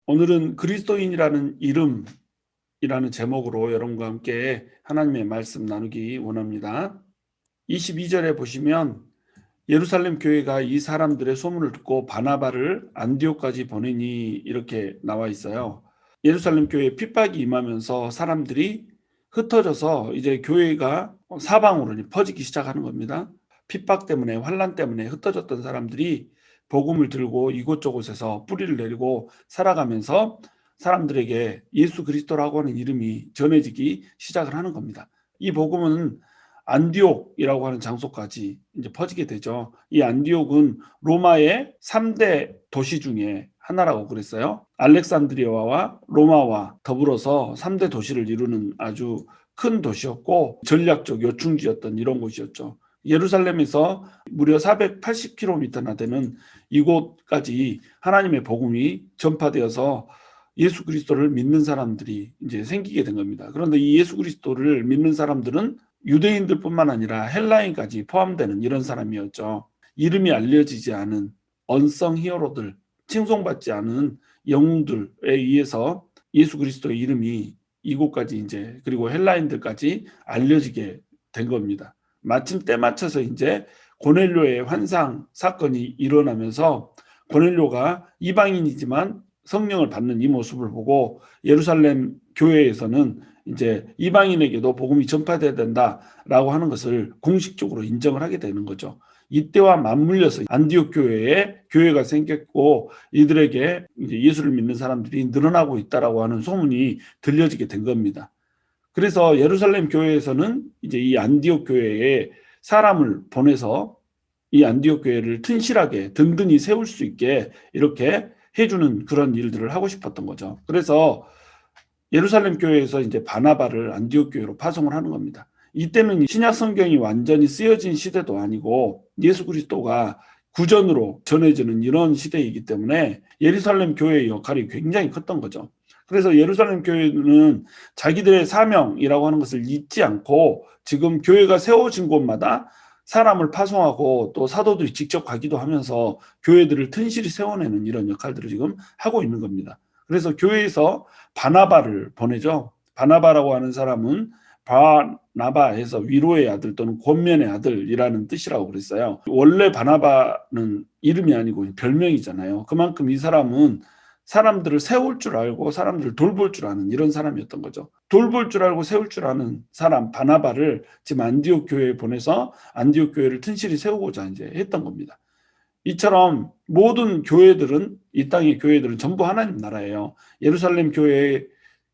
오늘은 그리스도인이라는 이름이라는 제목으로 여러분과 함께 하나님의 말씀 나누기 원합니다. 22절에 보시면 예루살렘 교회가 이 사람들의 소문을 듣고 바나바를 안디옥까지 보내니 이렇게 나와 있어요. 예루살렘 교회에 핍박이 임하면서 사람들이 흩어져서 이제 교회가 사방으로 퍼지기 시작하는 겁니다. 핍박 때문에, 환난 때문에 흩어졌던 사람들이 복음을 들고 이곳저곳에서 뿌리를 내리고 살아가면서 사람들에게 예수 그리스도라고 하는 이름이 전해지기 시작을 하는 겁니다. 이 복음은 안디옥이라고 하는 장소까지 이제 퍼지게 되죠. 이 안디옥은 로마의 3대 도시 중에 하나라고 그랬어요. 알렉산드리아와 로마와 더불어서 3대 도시를 이루는 아주 큰 도시였고 전략적 요충지였던 이런 곳이었죠. 예루살렘에서 무려 480km나 되는 이곳까지 하나님의 복음이 전파되어서 예수 그리스도를 믿는 사람들이 이제 생기게 된 겁니다. 그런데 이 예수 그리스도를 믿는 사람들은 유대인들뿐만 아니라 헬라인까지 포함되는 이런 사람이었죠. 이름이 알려지지 않은 언성 히어로들, 칭송받지 않은 영웅들에 의해서 예수 그리스도의 이름이 이곳까지 이제 그리고 헬라인들까지 알려지게 된 겁니다. 마침 때 맞춰서 이제 고넬료의 환상 사건이 일어나면서 고넬료가 이방인이지만 성령을 받는 이 모습을 보고 예루살렘 교회에서는 이제 이방인에게도 복음이 전파돼야 된다라고 하는 것을 공식적으로 인정을 하게 되는 거죠. 이때와 맞물려서 안디옥 교회에 교회가 생겼고 이들에게 이제 예수를 믿는 사람들이 늘어나고 있다라고 하는 소문이 들려지게 된 겁니다. 그래서 예루살렘 교회에서는 이제 이 안디옥 교회에 사람을 보내서 이 안디옥 교회를 튼실하게 든든히 세울 수 있게 이렇게 해주는 그런 일들을 하고 싶었던 거죠. 그래서 예루살렘 교회에서 이제 바나바를 안디옥 교회로 파송을 하는 겁니다. 이때는 신약 성경이 완전히 쓰여진 시대도 아니고 예수 그리스도가 구전으로 전해지는 이런 시대이기 때문에 예루살렘 교회의 역할이 굉장히 컸던 거죠. 그래서 예루살렘 교회는 자기들의 사명이라고 하는 것을 잊지 않고 지금 교회가 세워진 곳마다 사람을 파송하고 또 사도들이 직접 가기도 하면서 교회들을 튼실히 세워내는 이런 역할들을 지금 하고 있는 겁니다. 그래서 교회에서 바나바를 보내죠. 바나바라고 하는 사람은 바나바에서 위로의 아들 또는 권면의 아들이라는 뜻이라고 그랬어요. 원래 바나바는 이름이 아니고 별명이잖아요. 그만큼 이 사람은 사람들을 세울 줄 알고 사람들을 돌볼 줄 아는 이런 사람이었던 거죠. 돌볼 줄 알고 세울 줄 아는 사람 바나바를 지금 안디옥 교회에 보내서 안디옥 교회를 튼실히 세우고자 이제 했던 겁니다. 이처럼 모든 교회들은 이 땅의 교회들은 전부 하나님 나라예요. 예루살렘 교회의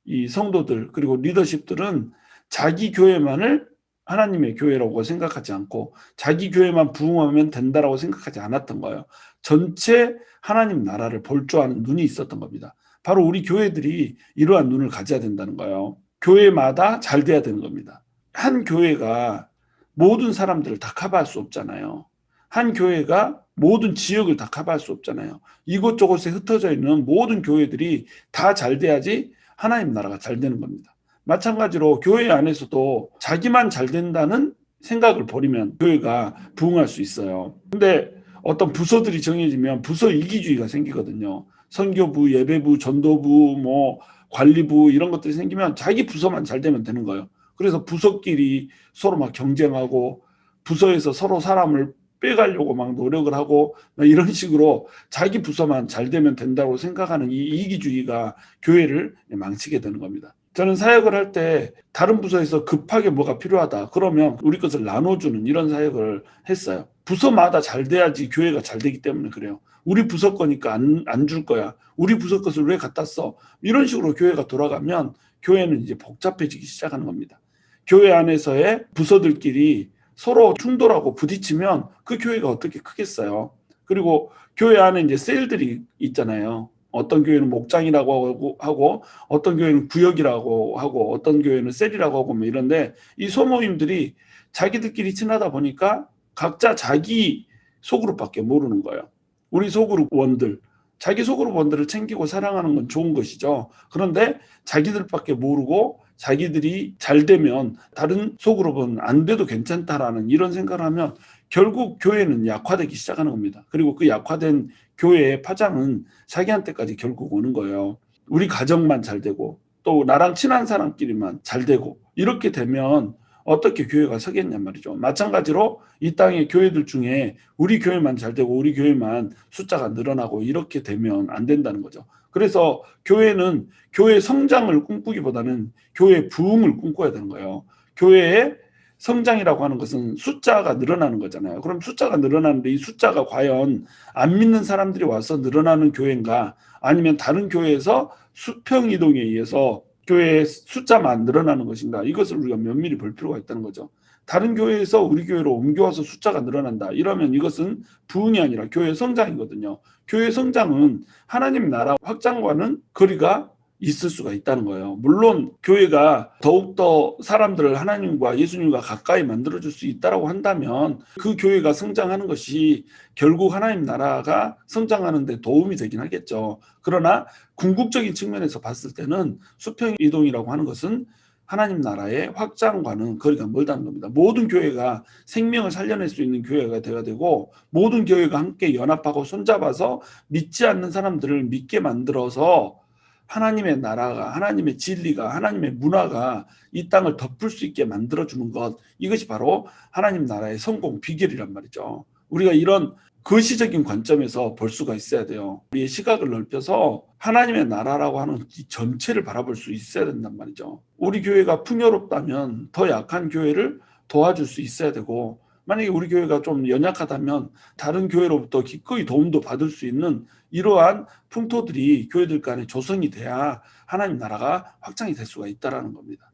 이 성도들 그리고 리더십들은 자기 교회만을 하나님의 교회라고 생각하지 않고 자기 교회만 부흥하면 된다라고 생각하지 않았던 거예요. 전체 하나님 나라를 볼 줄 아는 눈이 있었던 겁니다. 바로 우리 교회들이 이러한 눈을 가져야 된다는 거예요. 교회마다 잘 돼야 되는 겁니다. 한 교회가 모든 사람들을 다 커버할 수 없잖아요. 한 교회가 모든 지역을 다 커버할 수 없잖아요. 이곳저곳에 흩어져 있는 모든 교회들이 다 잘 돼야지 하나님 나라가 잘 되는 겁니다. 마찬가지로 교회 안에서도 자기만 잘 된다는 생각을 버리면 교회가 부흥할 수 있어요. 근데 어떤 부서들이 정해지면 부서 이기주의가 생기거든요. 선교부, 예배부, 전도부, 관리부 이런 것들이 생기면 자기 부서만 잘 되면 되는 거예요. 그래서 부서끼리 서로 막 경쟁하고 부서에서 서로 사람을 빼가려고 막 노력을 하고 이런 식으로 자기 부서만 잘 되면 된다고 생각하는 이 이기주의가 교회를 망치게 되는 겁니다. 저는 사역을 할 때 다른 부서에서 급하게 뭐가 필요하다 그러면 우리 것을 나눠주는 이런 사역을 했어요. 부서마다 잘 돼야지 교회가 잘 되기 때문에 그래요. 우리 부서 거니까 안 줄 거야. 우리 부서 것을 왜 갖다 써? 이런 식으로 교회가 돌아가면 교회는 이제 복잡해지기 시작하는 겁니다. 교회 안에서의 부서들끼리 서로 충돌하고 부딪히면 그 교회가 어떻게 크겠어요. 그리고 교회 안에 이제 셀들이 있잖아요. 어떤 교회는 목장이라고 하고 어떤 교회는 구역이라고 하고 어떤 교회는 셀이라고 하고 이런데 이 소모임들이 자기들끼리 친하다 보니까 각자 자기 소그룹밖에 모르는 거예요. 우리 소그룹원들 자기 소그룹원들을 챙기고 사랑하는 건 좋은 것이죠. 그런데 자기들밖에 모르고 자기들이 잘 되면 다른 소그룹은 안 돼도 괜찮다라는 이런 생각을 하면 결국 교회는 약화되기 시작하는 겁니다. 그리고 그 약화된 교회의 파장은 자기한테까지 결국 오는 거예요. 우리 가정만 잘 되고 또 나랑 친한 사람끼리만 잘 되고 이렇게 되면 어떻게 교회가 서겠냔 말이죠. 마찬가지로 이 땅의 교회들 중에 우리 교회만 잘 되고 우리 교회만 숫자가 늘어나고 이렇게 되면 안 된다는 거죠. 그래서 교회는 교회 성장을 꿈꾸기보다는 교회 부흥을 꿈꿔야 되는 거예요. 교회의 성장이라고 하는 것은 숫자가 늘어나는 거잖아요. 그럼 숫자가 늘어나는데 이 숫자가 과연 안 믿는 사람들이 와서 늘어나는 교회인가, 아니면 다른 교회에서 수평 이동에 의해서 교회의 숫자만 늘어나는 것인가, 이것을 우리가 면밀히 볼 필요가 있다는 거죠. 다른 교회에서 우리 교회로 옮겨와서 숫자가 늘어난다 이러면 이것은 부흥이 아니라 교회 성장이거든요. 교회 성장은 하나님 나라 확장과는 거리가 있을 수가 있다는 거예요. 물론 교회가 더욱더 사람들을 하나님과 예수님과 가까이 만들어줄 수 있다고 한다면 그 교회가 성장하는 것이 결국 하나님 나라가 성장하는 데 도움이 되긴 하겠죠. 그러나 궁극적인 측면에서 봤을 때는 수평 이동이라고 하는 것은 하나님 나라의 확장과는 거리가 멀다는 겁니다. 모든 교회가 생명을 살려낼 수 있는 교회가 되어야 되고, 모든 교회가 함께 연합하고 손잡아서 믿지 않는 사람들을 믿게 만들어서 하나님의 나라가, 하나님의 진리가, 하나님의 문화가 이 땅을 덮을 수 있게 만들어주는 것, 이것이 바로 하나님 나라의 성공 비결이란 말이죠. 우리가 이런 거시적인 관점에서 볼 수가 있어야 돼요. 우리의 시각을 넓혀서 하나님의 나라라고 하는 이 전체를 바라볼 수 있어야 된단 말이죠. 우리 교회가 풍요롭다면 더 약한 교회를 도와줄 수 있어야 되고, 만약에 우리 교회가 좀 연약하다면 다른 교회로부터 기꺼이 도움도 받을 수 있는 이러한 풍토들이 교회들 간에 조성이 돼야 하나님 나라가 확장이 될 수가 있다는 겁니다.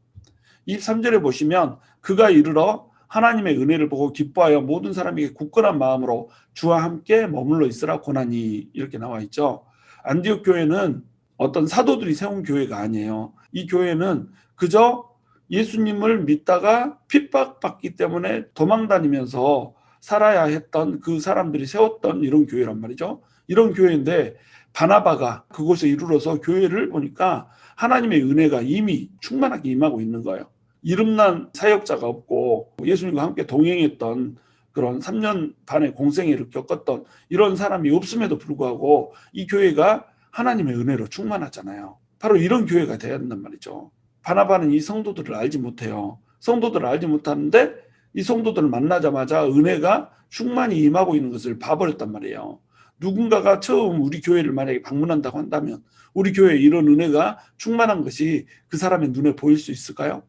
23절에 보시면 그가 이르러 하나님의 은혜를 보고 기뻐하여 모든 사람에게 굳건한 마음으로 주와 함께 머물러 있으라 고나니, 이렇게 나와 있죠. 안디옥 교회는 어떤 사도들이 세운 교회가 아니에요. 이 교회는 그저 예수님을 믿다가 핍박받기 때문에 도망다니면서 살아야 했던 그 사람들이 세웠던 이런 교회란 말이죠. 이런 교회인데 바나바가 그곳에 이르러서 교회를 보니까 하나님의 은혜가 이미 충만하게 임하고 있는 거예요. 이름난 사역자가 없고 예수님과 함께 동행했던 그런 3년 반의 공생애를 겪었던 이런 사람이 없음에도 불구하고 이 교회가 하나님의 은혜로 충만하잖아요. 바로 이런 교회가 돼야 된단 말이죠. 바나바는 이 성도들을 알지 못해요. 성도들을 알지 못하는데 이 성도들을 만나자마자 은혜가 충만히 임하고 있는 것을 봐버렸단 말이에요. 누군가가 처음 우리 교회를 만약에 방문한다고 한다면 우리 교회에 이런 은혜가 충만한 것이 그 사람의 눈에 보일 수 있을까요?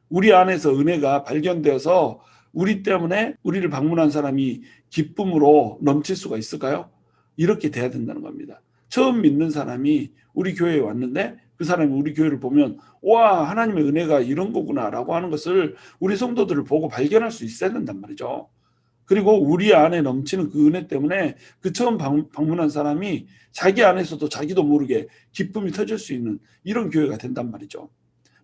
우리 안에서 은혜가 발견되어서 우리 때문에 우리를 방문한 사람이 기쁨으로 넘칠 수가 있을까요? 이렇게 돼야 된다는 겁니다. 처음 믿는 사람이 우리 교회에 왔는데 그 사람이 우리 교회를 보면 와, 하나님의 은혜가 이런 거구나 라고 하는 것을 우리 성도들을 보고 발견할 수 있어야 된단 말이죠. 그리고 우리 안에 넘치는 그 은혜 때문에 그 처음 방문한 사람이 자기 안에서도 자기도 모르게 기쁨이 터질 수 있는 이런 교회가 된단 말이죠.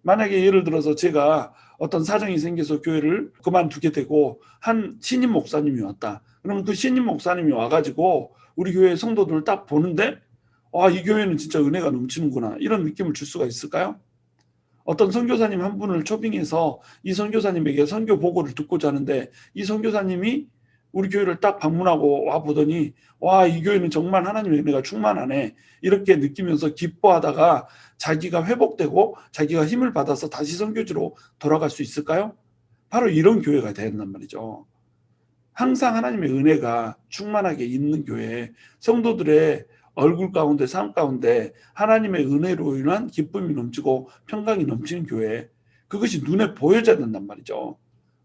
만약에 예를 들어서 제가 어떤 사정이 생겨서 교회를 그만두게 되고 한 신임 목사님이 왔다. 그러면 그 신임 목사님이 와가지고 우리 교회 성도들을 딱 보는데 와, 이 교회는 진짜 은혜가 넘치는구나, 이런 느낌을 줄 수가 있을까요? 어떤 선교사님 한 분을 초빙해서 이 선교사님에게 선교 보고를 듣고자 하는데 이 선교사님이 우리 교회를 딱 방문하고 와 보더니 와, 이 교회는 정말 하나님의 은혜가 충만하네, 이렇게 느끼면서 기뻐하다가 자기가 회복되고 자기가 힘을 받아서 다시 선교지로 돌아갈 수 있을까요? 바로 이런 교회가 돼야 된단 말이죠. 항상 하나님의 은혜가 충만하게 있는 교회, 성도들의 얼굴 가운데 삶 가운데 하나님의 은혜로 인한 기쁨이 넘치고 평강이 넘치는 교회, 그것이 눈에 보여져야 된단 말이죠.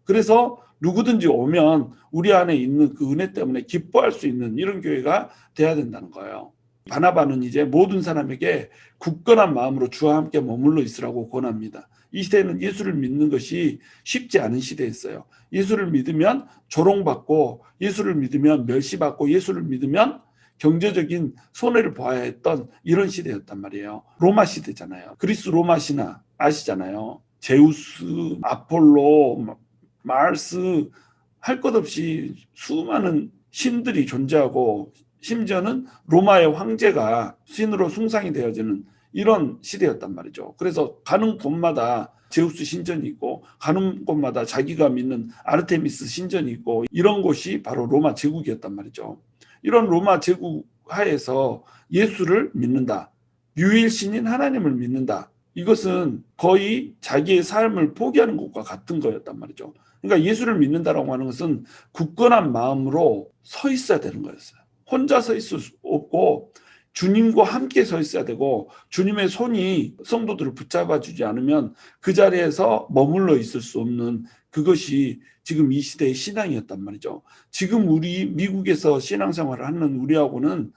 그래서 누구든지 오면 우리 안에 있는 그 은혜 때문에 기뻐할 수 있는 이런 교회가 돼야 된다는 거예요. 바나바는 이제 모든 사람에게 굳건한 마음으로 주와 함께 머물러 있으라고 권합니다. 이 시대는 예수를 믿는 것이 쉽지 않은 시대였어요. 예수를 믿으면 조롱받고, 예수를 믿으면 멸시받고, 예수를 믿으면 경제적인 손해를 보아야 했던 이런 시대였단 말이에요. 로마 시대잖아요. 그리스 로마 신화 아시잖아요. 제우스, 아폴로, 마르스, 할 것 없이 수많은 신들이 존재하고 심지어는 로마의 황제가 신으로 숭상이 되어지는 이런 시대였단 말이죠. 그래서 가는 곳마다 제우스 신전이 있고 가는 곳마다 자기가 믿는 아르테미스 신전이 있고 이런 곳이 바로 로마 제국이었단 말이죠. 이런 로마 제국 하에서 예수를 믿는다. 유일신인 하나님을 믿는다. 이것은 거의 자기의 삶을 포기하는 것과 같은 거였단 말이죠. 그러니까 예수를 믿는다라고 하는 것은 굳건한 마음으로 서 있어야 되는 거였어요. 혼자 서 있을 수 없고 주님과 함께 서 있어야 되고 주님의 손이 성도들을 붙잡아 주지 않으면 그 자리에서 머물러 있을 수 없는 그것이 지금 이 시대의 신앙이었단 말이죠. 지금 우리 미국에서 신앙생활을 하는 우리하고는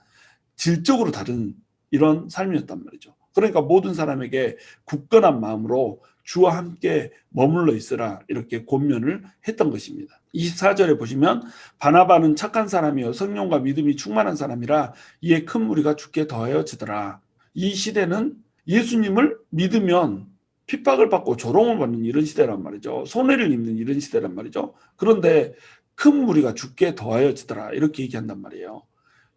질적으로 다른 이런 삶이었단 말이죠. 그러니까 모든 사람에게 굳건한 마음으로 주와 함께 머물러 있으라 이렇게 권면을 했던 것입니다. 24절에 보시면 바나바는 착한 사람이요 성령과 믿음이 충만한 사람이라 이에 큰 무리가 죽게 더하여지더라. 이 시대는 예수님을 믿으면 핍박을 받고 조롱을 받는 이런 시대란 말이죠. 손해를 입는 이런 시대란 말이죠. 그런데 큰 무리가 죽게 더하여지더라 이렇게 얘기한단 말이에요.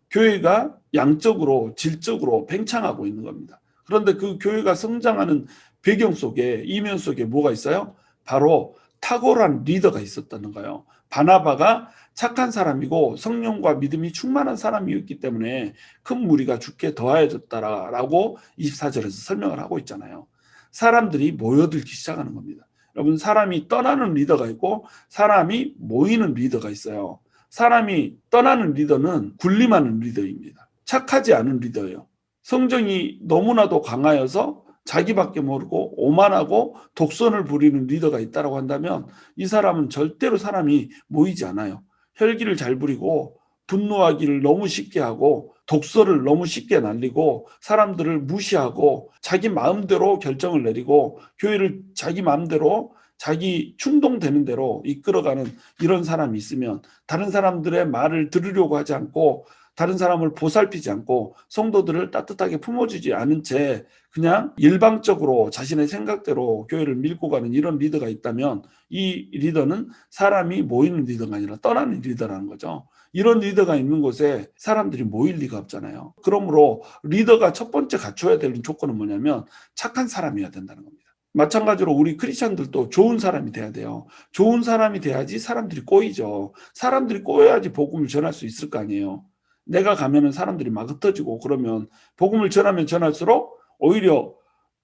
교회가 양적으로 질적으로 팽창하고 있는 겁니다. 그런데 그 교회가 성장하는 배경 속에 이면 속에 뭐가 있어요? 바로 탁월한 리더가 있었다는 거예요. 바나바가 착한 사람이고 성령과 믿음이 충만한 사람이었기 때문에 큰 무리가 죽게 더하여졌다라고 24절에서 설명을 하고 있잖아요. 사람들이 모여들기 시작하는 겁니다. 여러분 사람이 떠나는 리더가 있고 사람이 모이는 리더가 있어요. 사람이 떠나는 리더는 군림하는 리더입니다. 착하지 않은 리더예요. 성정이 너무나도 강하여서 자기밖에 모르고 오만하고 독선을 부리는 리더가 있다고 한다면 이 사람은 절대로 사람이 모이지 않아요. 혈기를 잘 부리고 분노하기를 너무 쉽게 하고 독설을 너무 쉽게 날리고 사람들을 무시하고 자기 마음대로 결정을 내리고 교회를 자기 마음대로 자기 충동되는 대로 이끌어가는 이런 사람이 있으면 다른 사람들의 말을 들으려고 하지 않고 다른 사람을 보살피지 않고 성도들을 따뜻하게 품어주지 않은 채 그냥 일방적으로 자신의 생각대로 교회를 밀고 가는 이런 리더가 있다면 이 리더는 사람이 모이는 리더가 아니라 떠나는 리더라는 거죠. 이런 리더가 있는 곳에 사람들이 모일 리가 없잖아요. 그러므로 리더가 첫 번째 갖춰야 되는 조건은 뭐냐면 착한 사람이어야 된다는 겁니다. 마찬가지로 우리 크리스천들도 좋은 사람이 돼야 돼요. 좋은 사람이 돼야지 사람들이 꼬이죠. 사람들이 꼬여야지 복음을 전할 수 있을 거 아니에요. 내가 가면은 사람들이 막 흩어지고 그러면 복음을 전하면 전할수록 오히려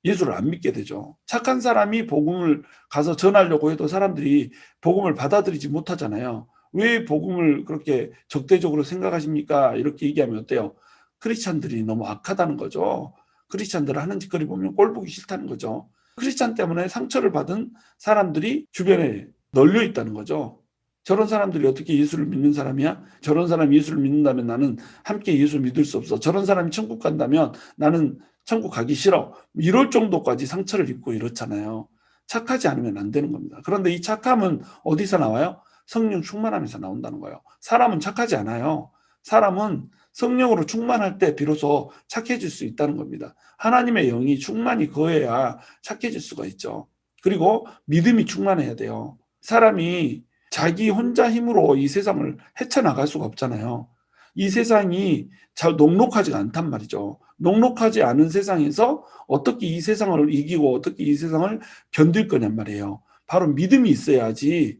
예수를 안 믿게 되죠. 착한 사람이 복음을 가서 전하려고 해도 사람들이 복음을 받아들이지 못하잖아요. 왜 복음을 그렇게 적대적으로 생각하십니까? 이렇게 얘기하면 어때요? 크리스찬들이 너무 악하다는 거죠. 크리스찬들 하는 짓거리 보면 꼴 보기 싫다는 거죠. 크리스찬 때문에 상처를 받은 사람들이 주변에 널려 있다는 거죠. 저런 사람들이 어떻게 예수를 믿는 사람이야? 저런 사람이 예수를 믿는다면 나는 함께 예수를 믿을 수 없어. 저런 사람이 천국 간다면 나는 천국 가기 싫어. 이럴 정도까지 상처를 입고 이렇잖아요. 착하지 않으면 안 되는 겁니다. 그런데 이 착함은 어디서 나와요? 성령 충만함에서 나온다는 거예요. 사람은 착하지 않아요. 사람은 성령으로 충만할 때 비로소 착해질 수 있다는 겁니다. 하나님의 영이 충만히 거해야 착해질 수가 있죠. 그리고 믿음이 충만해야 돼요. 사람이 자기 혼자 힘으로 이 세상을 헤쳐나갈 수가 없잖아요. 이 세상이 잘 녹록하지가 않단 말이죠. 녹록하지 않은 세상에서 어떻게 이 세상을 이기고 어떻게 이 세상을 견딜 거냔 말이에요. 바로 믿음이 있어야지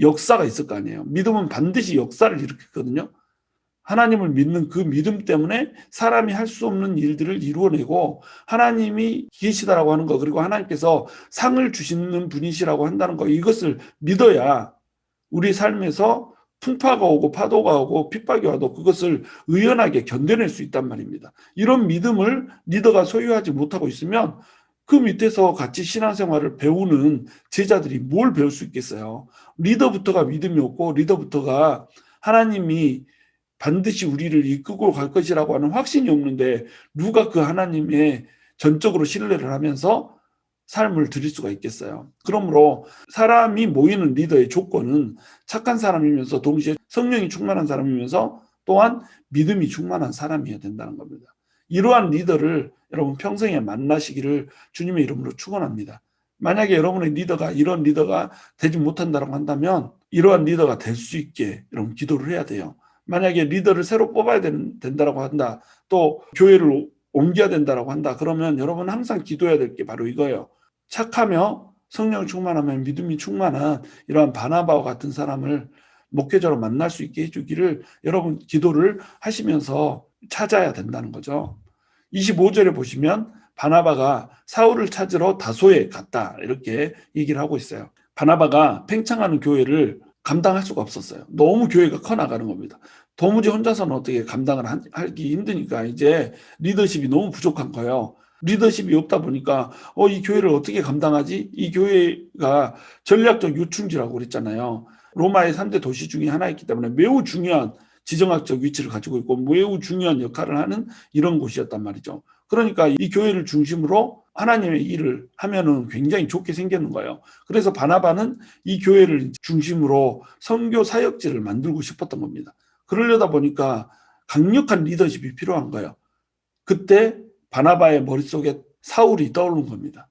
역사가 있을 거 아니에요. 믿음은 반드시 역사를 일으키거든요. 하나님을 믿는 그 믿음 때문에 사람이 할 수 없는 일들을 이루어내고 하나님이 계시다라고 하는 거 그리고 하나님께서 상을 주시는 분이시라고 한다는 거 이것을 믿어야 우리 삶에서 풍파가 오고 파도가 오고 핍박이 와도 그것을 의연하게 견뎌낼 수 있단 말입니다. 이런 믿음을 리더가 소유하지 못하고 있으면 그 밑에서 같이 신앙생활을 배우는 제자들이 뭘 배울 수 있겠어요. 리더부터가 믿음이 없고 리더부터가 하나님이 반드시 우리를 이끌고 갈 것이라고 하는 확신이 없는데 누가 그 하나님의 전적으로 신뢰를 하면서 삶을 드릴 수가 있겠어요. 그러므로 사람이 모이는 리더의 조건은 착한 사람이면서 동시에 성령이 충만한 사람이면서 또한 믿음이 충만한 사람이어야 된다는 겁니다. 이러한 리더를 여러분 평생에 만나시기를 주님의 이름으로 축원합니다. 만약에 여러분의 리더가 이런 리더가 되지 못한다고 한다면 이러한 리더가 될 수 있게 여러분 기도를 해야 돼요. 만약에 리더를 새로 뽑아야 된다고 한다. 또 교회를 옮겨야 된다라고 한다. 그러면 여러분 항상 기도해야 될 게 바로 이거예요. 착하며 성령 충만하면 믿음이 충만한 이러한 바나바와 같은 사람을 목회자로 만날 수 있게 해주기를 여러분 기도를 하시면서 찾아야 된다는 거죠. 25절에 보시면 바나바가 사울을 찾으러 다소에 갔다 이렇게 얘기를 하고 있어요. 바나바가 팽창하는 교회를 감당할 수가 없었어요. 너무 교회가 커나가는 겁니다. 도무지 혼자서는 어떻게 감당을 하기 힘드니까 이제 리더십이 너무 부족한 거예요. 리더십이 없다 보니까 이 교회를 어떻게 감당하지? 이 교회가 전략적 요충지라고 그랬잖아요. 로마의 3대 도시 중에 하나였기 때문에 매우 중요한 지정학적 위치를 가지고 있고 매우 중요한 역할을 하는 이런 곳이었단 말이죠. 그러니까 이 교회를 중심으로 하나님의 일을 하면은 굉장히 좋게 생기는 거예요. 그래서 바나바는 이 교회를 중심으로 선교 사역지를 만들고 싶었던 겁니다. 그러려다 보니까 강력한 리더십이 필요한 거예요. 그때 바나바의 머릿속에 사울이 떠오른 겁니다.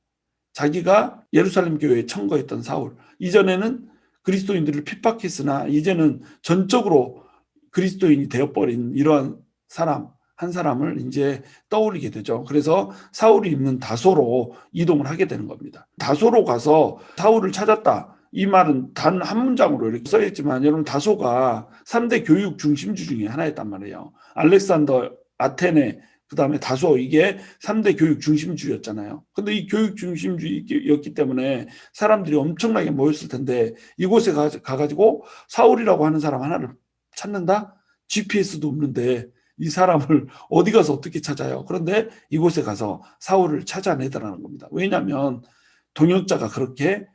자기가 예루살렘 교회에 청거했던 사울. 이전에는 그리스도인들을 핍박했으나 이제는 전적으로 그리스도인이 되어버린 이러한 사람, 한 사람을 이제 떠올리게 되죠. 그래서 사울이 있는 다소로 이동을 하게 되는 겁니다. 다소로 가서 사울을 찾았다. 이 말은 단 한 문장으로 이렇게 써있지만 여러분 다소가 3대 교육 중심지 중에 하나였단 말이에요. 알렉산더, 아테네, 그 다음에 다소 이게 3대 교육 중심주였잖아요. 근데 이 교육 중심주였기 때문에 사람들이 엄청나게 모였을 텐데 이곳에 가가지고 사울이라고 하는 사람 하나를 찾는다? GPS도 없는데 이 사람을 어디 가서 어떻게 찾아요? 그런데 이곳에 가서 사울을 찾아내더라는 겁니다. 왜냐하면 동역자가 그렇게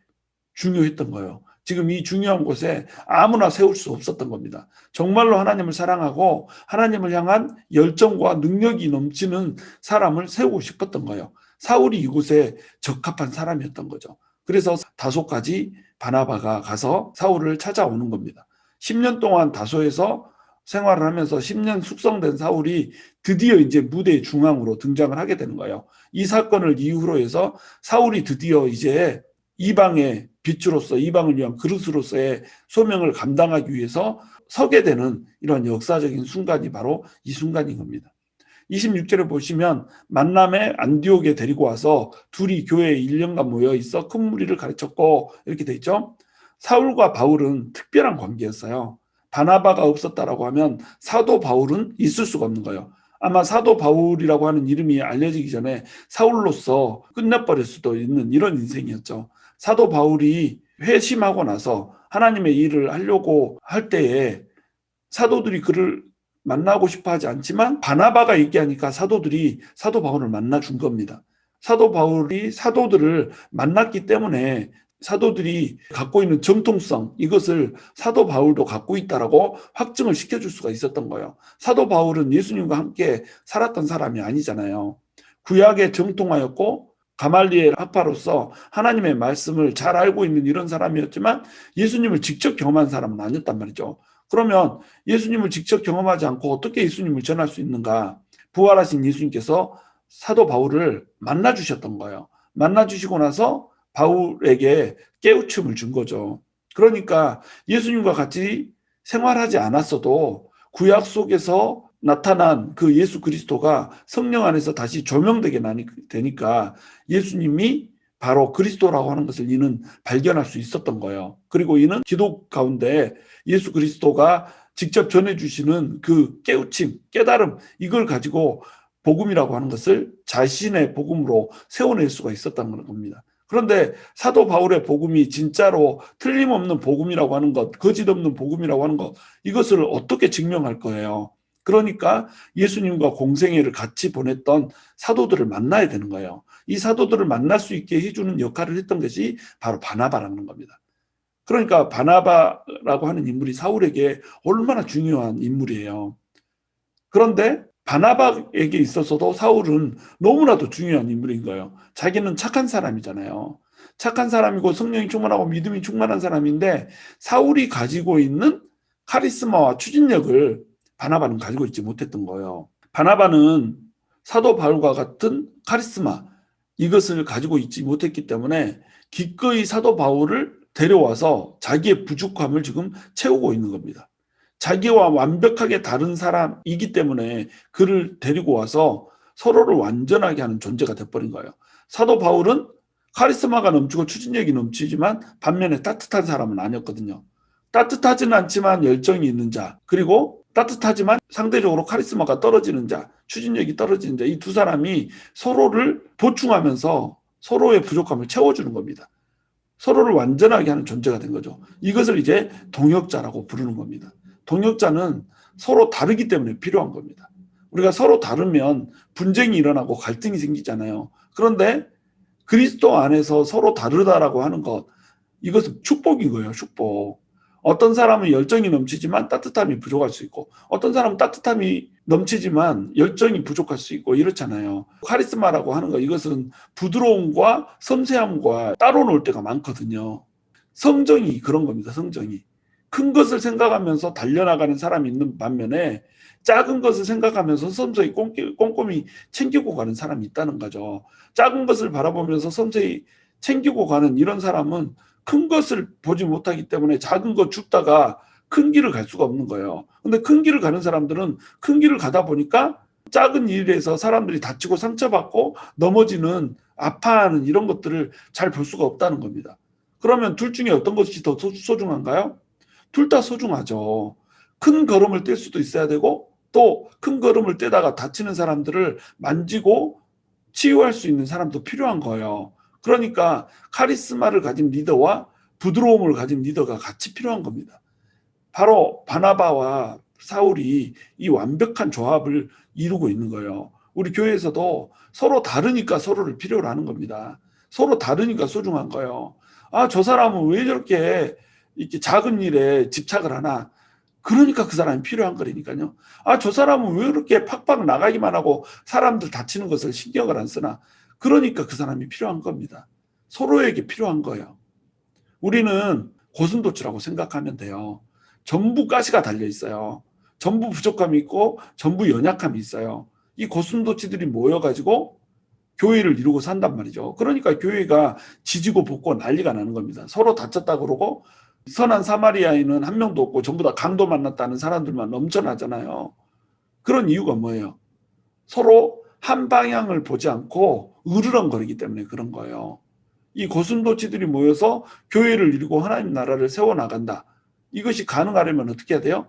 중요했던 거예요. 지금 이 중요한 곳에 아무나 세울 수 없었던 겁니다. 정말로 하나님을 사랑하고 하나님을 향한 열정과 능력이 넘치는 사람을 세우고 싶었던 거예요. 사울이 이곳에 적합한 사람이었던 거죠. 그래서 다소까지 바나바가 가서 사울을 찾아오는 겁니다. 10년 동안 다소에서 생활을 하면서 10년 숙성된 사울이 드디어 이제 무대 중앙으로 등장을 하게 되는 거예요. 이 사건을 이후로 해서 사울이 드디어 이제 이방의 빛으로서 이방을 위한 그릇으로서의 소명을 감당하기 위해서 서게 되는 이런 역사적인 순간이 바로 이 순간인 겁니다. 26절에 보시면 만남의 안디옥에 데리고 와서 둘이 교회에 1년간 모여 있어 큰 무리를 가르쳤고 이렇게 돼 있죠. 사울과 바울은 특별한 관계였어요. 바나바가 없었다라고 하면 사도 바울은 있을 수가 없는 거예요. 아마 사도 바울이라고 하는 이름이 알려지기 전에 사울로서 끝내버릴 수도 있는 이런 인생이었죠. 사도 바울이 회심하고 나서 하나님의 일을 하려고 할 때에 사도들이 그를 만나고 싶어 하지 않지만 바나바가 얘기하니까 사도들이 사도 바울을 만나준 겁니다. 사도 바울이 사도들을 만났기 때문에 사도들이 갖고 있는 정통성 이것을 사도 바울도 갖고 있다라고 확증을 시켜줄 수가 있었던 거예요. 사도 바울은 예수님과 함께 살았던 사람이 아니잖아요. 구약에 정통하였고 가말리엘 학파로서 하나님의 말씀을 잘 알고 있는 이런 사람이었지만 예수님을 직접 경험한 사람은 아니었단 말이죠. 그러면 예수님을 직접 경험하지 않고 어떻게 예수님을 전할 수 있는가? 부활하신 예수님께서 사도 바울을 만나주셨던 거예요. 만나주시고 나서 바울에게 깨우침을 준 거죠. 그러니까 예수님과 같이 생활하지 않았어도 구약 속에서 나타난 그 예수 그리스도가 성령 안에서 다시 조명되게 되니까 예수님이 바로 그리스도라고 하는 것을 이는 발견할 수 있었던 거예요. 그리고 이는 기도 가운데 예수 그리스도가 직접 전해주시는 그 깨우침, 깨달음 이걸 가지고 복음이라고 하는 것을 자신의 복음으로 세워낼 수가 있었다는 겁니다. 그런데 사도 바울의 복음이 진짜로 틀림없는 복음이라고 하는 것, 거짓 없는 복음이라고 하는 것 이것을 어떻게 증명할 거예요? 그러니까 예수님과 공생애를 같이 보냈던 사도들을 만나야 되는 거예요. 이 사도들을 만날 수 있게 해주는 역할을 했던 것이 바로 바나바라는 겁니다. 그러니까 바나바라고 하는 인물이 사울에게 얼마나 중요한 인물이에요. 그런데 바나바에게 있어서도 사울은 너무나도 중요한 인물인 거예요. 자기는 착한 사람이잖아요. 착한 사람이고 성령이 충만하고 믿음이 충만한 사람인데 사울이 가지고 있는 카리스마와 추진력을 바나바는 가지고 있지 못했던 거예요. 바나바는 사도 바울과 같은 카리스마 이것을 가지고 있지 못했기 때문에 기꺼이 사도 바울을 데려와서 자기의 부족함을 지금 채우고 있는 겁니다. 자기와 완벽하게 다른 사람이기 때문에 그를 데리고 와서 서로를 완전하게 하는 존재가 돼버린 거예요. 사도 바울은 카리스마가 넘치고 추진력이 넘치지만 반면에 따뜻한 사람은 아니었거든요. 따뜻하지는 않지만 열정이 있는 자, 그리고 따뜻하지만 상대적으로 카리스마가 떨어지는 자, 추진력이 떨어지는 자, 이 두 사람이 서로를 보충하면서 서로의 부족함을 채워주는 겁니다. 서로를 완전하게 하는 존재가 된 거죠. 이것을 이제 동역자라고 부르는 겁니다. 동역자는 서로 다르기 때문에 필요한 겁니다. 우리가 서로 다르면 분쟁이 일어나고 갈등이 생기잖아요. 그런데 그리스도 안에서 서로 다르다라고 하는 것, 이것은 축복인 거예요. 축복. 어떤 사람은 열정이 넘치지만 따뜻함이 부족할 수 있고, 어떤 사람은 따뜻함이 넘치지만 열정이 부족할 수 있고, 이렇잖아요. 카리스마라고 하는 거, 이것은 부드러움과 섬세함과 따로 놀 때가 많거든요. 성정이 그런 겁니다. 성정이. 큰 것을 생각하면서 달려나가는 사람이 있는 반면에 작은 것을 생각하면서 섬세히 꼼꼼히 챙기고 가는 사람이 있다는 거죠. 작은 것을 바라보면서 섬세히 챙기고 가는 이런 사람은 큰 것을 보지 못하기 때문에 작은 것 죽다가 큰 길을 갈 수가 없는 거예요. 근데 큰 길을 가는 사람들은 큰 길을 가다 보니까 작은 일에서 사람들이 다치고 상처받고 넘어지는, 아파하는 이런 것들을 잘 볼 수가 없다는 겁니다. 그러면 둘 중에 어떤 것이 더 소중한가요? 둘 다 소중하죠. 큰 걸음을 뗄 수도 있어야 되고, 또 큰 걸음을 떼다가 다치는 사람들을 만지고 치유할 수 있는 사람도 필요한 거예요. 그러니까 카리스마를 가진 리더와 부드러움을 가진 리더가 같이 필요한 겁니다. 바로 바나바와 사울이 이 완벽한 조합을 이루고 있는 거예요. 우리 교회에서도 서로 다르니까 서로를 필요로 하는 겁니다. 서로 다르니까 소중한 거예요. 아, 저 사람은 왜 저렇게 이렇게 작은 일에 집착을 하나? 그러니까 그 사람이 필요한 거라니까요. 아, 저 사람은 왜 이렇게 팍팍 나가기만 하고 사람들 다치는 것을 신경을 안 쓰나? 그러니까 그 사람이 필요한 겁니다. 서로에게 필요한 거예요. 우리는 고슴도치라고 생각하면 돼요. 전부 가시가 달려 있어요. 전부 부족함이 있고 전부 연약함이 있어요. 이 고슴도치들이 모여가지고 교회를 이루고 산단 말이죠. 그러니까 교회가 지지고 볶고 난리가 나는 겁니다. 서로 다쳤다 그러고 선한 사마리아인은 한 명도 없고 전부 다 강도 만났다는 사람들만 넘쳐나잖아요. 그런 이유가 뭐예요? 서로 한 방향을 보지 않고 으르렁거리기 때문에 그런 거예요. 이 고슴도치들이 모여서 교회를 이루고 하나님 나라를 세워나간다. 이것이 가능하려면 어떻게 해야 돼요?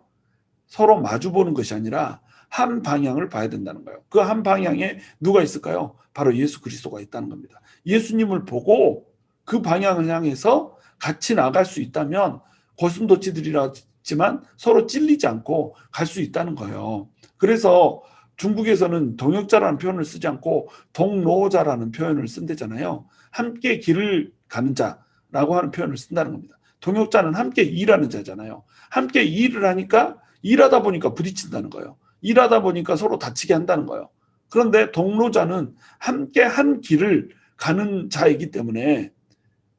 서로 마주보는 것이 아니라 한 방향을 봐야 된다는 거예요. 그 한 방향에 누가 있을까요? 바로 예수 그리스도가 있다는 겁니다. 예수님을 보고 그 방향을 향해서 같이 나갈 수 있다면 고슴도치들이라지만 서로 찔리지 않고 갈 수 있다는 거예요. 그래서 중국에서는 동역자라는 표현을 쓰지 않고 동로자라는 표현을 쓴대잖아요. 함께 길을 가는 자라고 하는 표현을 쓴다는 겁니다. 동역자는 함께 일하는 자잖아요. 함께 일을 하니까 일하다 보니까 부딪힌다는 거예요. 일하다 보니까 서로 다치게 한다는 거예요. 그런데 동로자는 함께 한 길을 가는 자이기 때문에,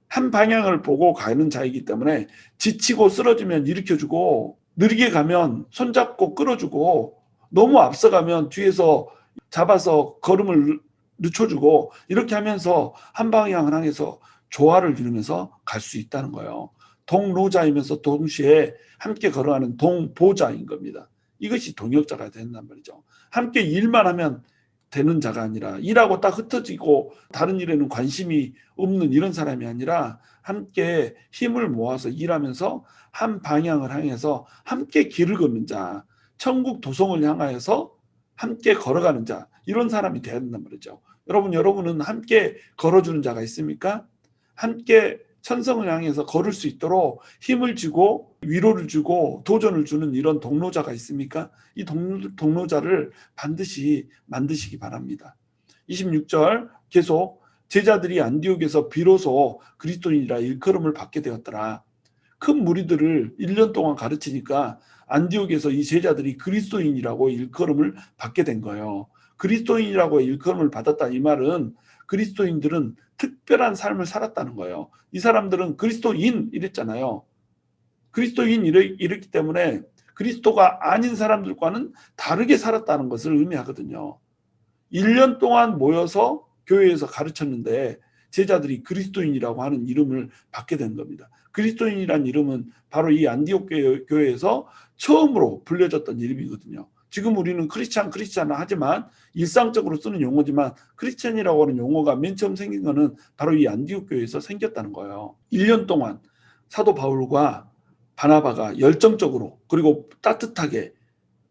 한 방향을 보고 가는 자이기 때문에 지치고 쓰러지면 일으켜주고, 느리게 가면 손잡고 끌어주고, 너무 앞서가면 뒤에서 잡아서 걸음을 늦춰주고, 이렇게 하면서 한 방향을 향해서 조화를 이루면서 갈 수 있다는 거예요. 동로자이면서 동시에 함께 걸어가는 동보자인 겁니다. 이것이 동역자가 된단 말이죠. 함께 일만 하면 되는 자가 아니라, 일하고 딱 흩어지고 다른 일에는 관심이 없는 이런 사람이 아니라 함께 힘을 모아서 일하면서 한 방향을 향해서 함께 길을 걷는 자, 천국 도성을 향하여서 함께 걸어가는 자, 이런 사람이 돼야 된단 말이죠. 여러분은 함께 걸어주는 자가 있습니까? 함께 천성을 향해서 걸을 수 있도록 힘을 주고 위로를 주고 도전을 주는 이런 동로자가 있습니까? 이 동로자를 반드시 만드시기 바랍니다. 26절 계속 제자들이 안디옥에서 비로소 그리스도인이라 일컬음을 받게 되었더라. 큰 무리들을 1년 동안 가르치니까 안디옥에서 이 제자들이 그리스도인이라고 일컬음을 받게 된 거예요. 그리스도인이라고 일컬음을 받았다, 이 말은 그리스도인들은 특별한 삶을 살았다는 거예요. 이 사람들은 그리스도인 이랬잖아요. 그리스도인 이랬기 때문에 그리스도가 아닌 사람들과는 다르게 살았다는 것을 의미하거든요. 1년 동안 모여서 교회에서 가르쳤는데 제자들이 그리스도인이라고 하는 이름을 받게 된 겁니다. 그리스도인이란 이름은 바로 이 안디옥 교회에서 처음으로 불려졌던 이름이거든요. 지금 우리는 크리스찬 하지만 일상적으로 쓰는 용어지만 크리스찬이라고 하는 용어가 맨 처음 생긴 거는 바로 이 안디옥 교회에서 생겼다는 거예요. 1년 동안 사도 바울과 바나바가 열정적으로 그리고 따뜻하게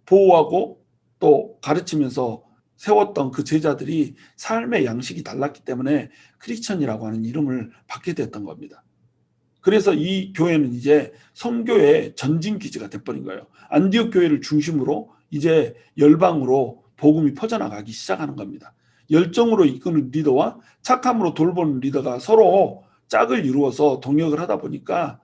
보호하고 또 가르치면서 세웠던 그 제자들이 삶의 양식이 달랐기 때문에 크리스천이라고 하는 이름을 받게 됐던 겁니다. 그래서 이 교회는 이제 선교의 전진 기지가 돼버린 거예요. 안디옥 교회를 중심으로 이제 열방으로 복음이 퍼져나가기 시작하는 겁니다. 열정으로 이끄는 리더와 착함으로 돌보는 리더가 서로 짝을 이루어서 동역을 하다 보니까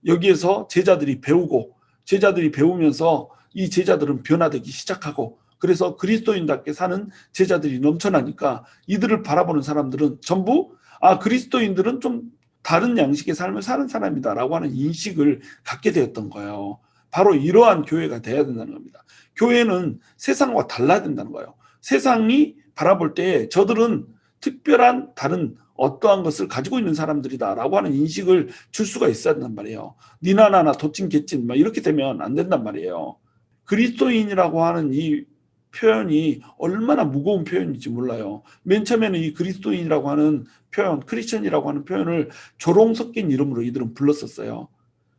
여기에서 제자들이 배우고 제자들이 배우면서 이 제자들은 변화되기 시작하고 그래서 그리스도인답게 사는 제자들이 넘쳐나니까 이들을 바라보는 사람들은 전부 그리스도인들은 좀 다른 양식의 삶을 사는 사람이다라고 하는 인식을 갖게 되었던 거예요. 바로 이러한 교회가 돼야 된다는 겁니다. 교회는 세상과 달라야 된다는 거예요. 세상이 바라볼 때 저들은 특별한 다른 어떠한 것을 가지고 있는 사람들이다라고 하는 인식을 줄 수가 있어야 된단 말이에요. 니나 나나 도찐 개찐 이렇게 되면 안 된단 말이에요. 그리스도인이라고 하는 이 표현이 얼마나 무거운 표현인지 몰라요. 맨 처음에는 이 그리스도인이라고 하는 표현, 크리스천이라고 하는 표현을 조롱 섞인 이름으로 이들은 불렀었어요.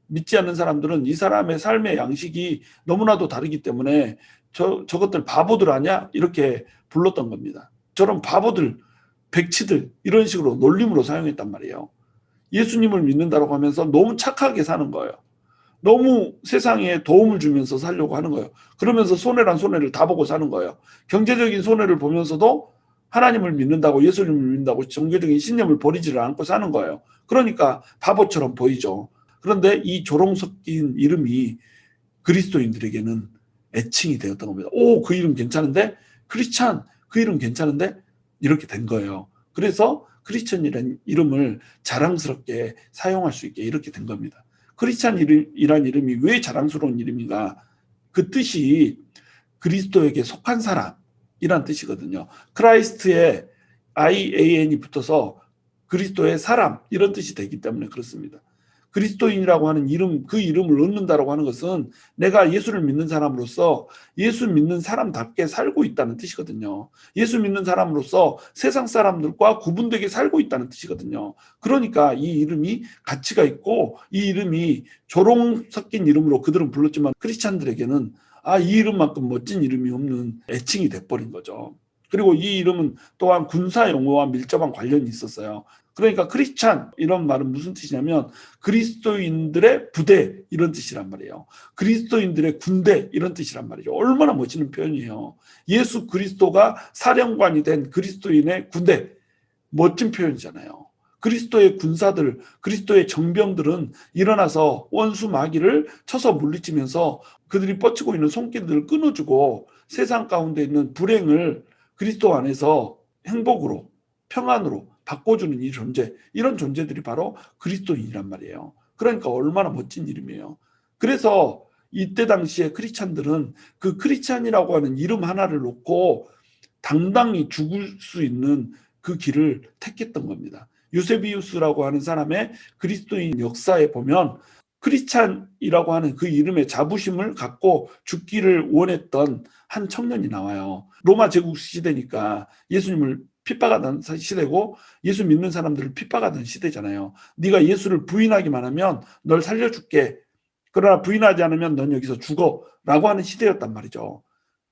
믿지 않는 사람들은 이 사람의 삶의 양식이 너무나도 다르기 때문에 저것들 바보들 아냐? 이렇게 불렀던 겁니다. 저런 바보들, 백치들 이런 식으로 놀림으로 사용했단 말이에요. 예수님을 믿는다고 하면서 너무 착하게 사는 거예요. 너무 세상에 도움을 주면서 살려고 하는 거예요. 그러면서 손해란 손해를 다 보고 사는 거예요. 경제적인 손해를 보면서도 하나님을 믿는다고 예수님을 믿는다고 종교적인 신념을 버리지를 않고 사는 거예요. 그러니까 바보처럼 보이죠. 그런데 이 조롱 섞인 이름이 그리스도인들에게는 애칭이 되었던 겁니다. 그 이름 괜찮은데? 크리스찬, 그 이름 괜찮은데? 이렇게 된 거예요. 그래서 크리스찬이라는 이름을 자랑스럽게 사용할 수 있게 이렇게 된 겁니다. 크리스찬이라는 이름이 왜 자랑스러운 이름인가? 그 뜻이 그리스도에게 속한 사람이란 뜻이거든요. 크라이스트에 IAN이 붙어서 그리스도의 사람 이런 뜻이 되기 때문에 그렇습니다. 그리스도인이라고 하는 이름, 그 이름을 얻는다라고 하는 것은 내가 예수를 믿는 사람으로서 예수 믿는 사람답게 살고 있다는 뜻이거든요. 예수 믿는 사람으로서 세상 사람들과 구분되게 살고 있다는 뜻이거든요. 그러니까 이 이름이 가치가 있고 이 이름이 조롱 섞인 이름으로 그들은 불렀지만 크리스찬들에게는 이 이름만큼 멋진 이름이 없는 애칭이 돼버린 거죠. 그리고 이 이름은 또한 군사 용어와 밀접한 관련이 있었어요. 그러니까 크리스찬 이런 말은 무슨 뜻이냐면 그리스도인들의 부대 이런 뜻이란 말이에요. 그리스도인들의 군대 이런 뜻이란 말이죠. 얼마나 멋지는 표현이에요. 예수 그리스도가 사령관이 된 그리스도인의 군대 멋진 표현이잖아요. 그리스도의 군사들, 그리스도의 정병들은 일어나서 원수 마귀를 쳐서 물리치면서 그들이 뻗치고 있는 손길들을 끊어주고 세상 가운데 있는 불행을 그리스도 안에서 행복으로 평안으로 바꿔주는 이 존재, 이런 존재들이 바로 그리스도인이란 말이에요. 그러니까 얼마나 멋진 이름이에요. 그래서 이때 당시에 크리스찬들은 그 크리스찬이라고 하는 이름 하나를 놓고 당당히 죽을 수 있는 그 길을 택했던 겁니다. 유세비우스라고 하는 사람의 그리스도인 역사에 보면 크리스찬이라고 하는 그 이름의 자부심을 갖고 죽기를 원했던 한 청년이 나와요. 로마 제국 시대니까 예수님을 핍박하던 시대고 예수 믿는 사람들을 핍박하던 시대잖아요. 네가 예수를 부인하기만 하면 널 살려줄게. 그러나 부인하지 않으면 넌 여기서 죽어 라고 하는 시대였단 말이죠.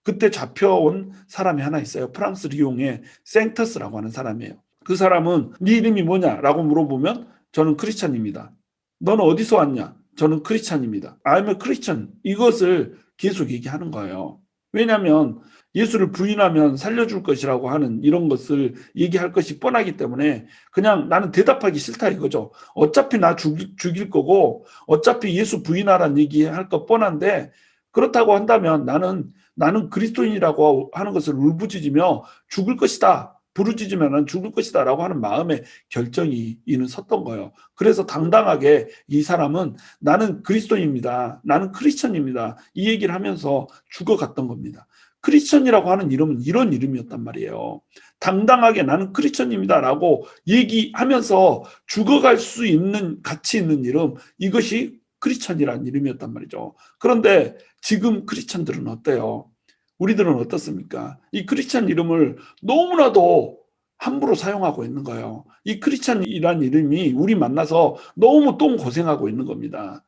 그때 잡혀온 사람이 하나 있어요. 프랑스 리옹의 생터스라고 하는 사람이에요. 그 사람은 네 이름이 뭐냐라고 물어보면 저는 크리스찬입니다. 너는 어디서 왔냐? 저는 크리스찬입니다. I'm a Christian. 이것을 계속 얘기하는 거예요. 왜냐하면 예수를 부인하면 살려줄 것이라고 하는 이런 것을 얘기할 것이 뻔하기 때문에 그냥 나는 대답하기 싫다 이거죠. 어차피 나 죽일 거고 어차피 예수 부인하라는 얘기할 거 뻔한데 그렇다고 한다면 나는 그리스도인이라고 하는 것을 울부짖으며 죽을 것이다. 부르짖으면 죽을 것이다 라고 하는 마음의 결정이 이는 섰던 거예요. 그래서 당당하게 이 사람은 나는 그리스도인입니다. 나는 크리스천입니다. 이 얘기를 하면서 죽어갔던 겁니다. 크리스천이라고 하는 이름은 이런 이름이었단 말이에요. 당당하게 나는 크리스천입니다 라고 얘기하면서 죽어갈 수 있는 가치 있는 이름, 이것이 크리스천이라는 이름이었단 말이죠. 그런데 지금 크리스천들은 어때요? 우리들은 어떻습니까? 이 크리스찬 이름을 너무나도 함부로 사용하고 있는 거예요. 이 크리스찬이란 이름이 우리 만나서 너무 똥 고생하고 있는 겁니다.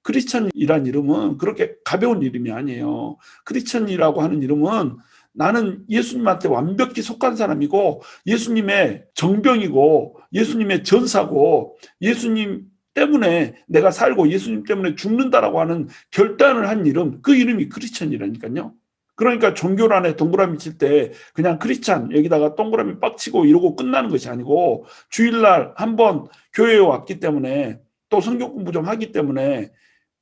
크리스찬이란 이름은 그렇게 가벼운 이름이 아니에요. 크리스찬이라고 하는 이름은 나는 예수님한테 완벽히 속한 사람이고 예수님의 정병이고 예수님의 전사고 예수님 때문에 내가 살고 예수님 때문에 죽는다라고 하는 결단을 한 이름, 그 이름이 크리스찬이라니까요. 그러니까 종교란에 동그라미 칠 때 그냥 크리스찬 여기다가 동그라미 빡 치고 이러고 끝나는 것이 아니고 주일날 한번 교회에 왔기 때문에 또 성경 공부 좀 하기 때문에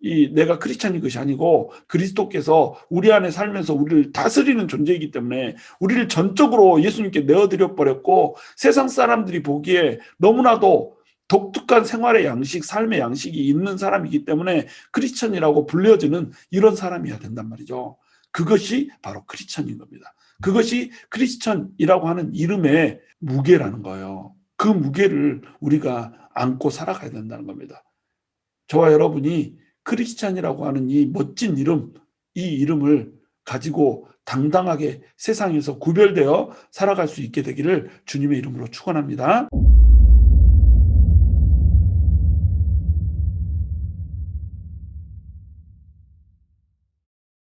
이 내가 크리스찬인 것이 아니고 그리스도께서 우리 안에 살면서 우리를 다스리는 존재이기 때문에 우리를 전적으로 예수님께 내어드려 버렸고 세상 사람들이 보기에 너무나도 독특한 생활의 양식, 삶의 양식이 있는 사람이기 때문에 크리스찬이라고 불려지는 이런 사람이어야 된단 말이죠. 그것이 바로 크리스찬인 겁니다. 그것이 크리스찬이라고 하는 이름의 무게라는 거예요. 그 무게를 우리가 안고 살아가야 된다는 겁니다. 저와 여러분이 크리스찬이라고 하는 이 멋진 이름, 이 이름을 가지고 당당하게 세상에서 구별되어 살아갈 수 있게 되기를 주님의 이름으로 축원합니다.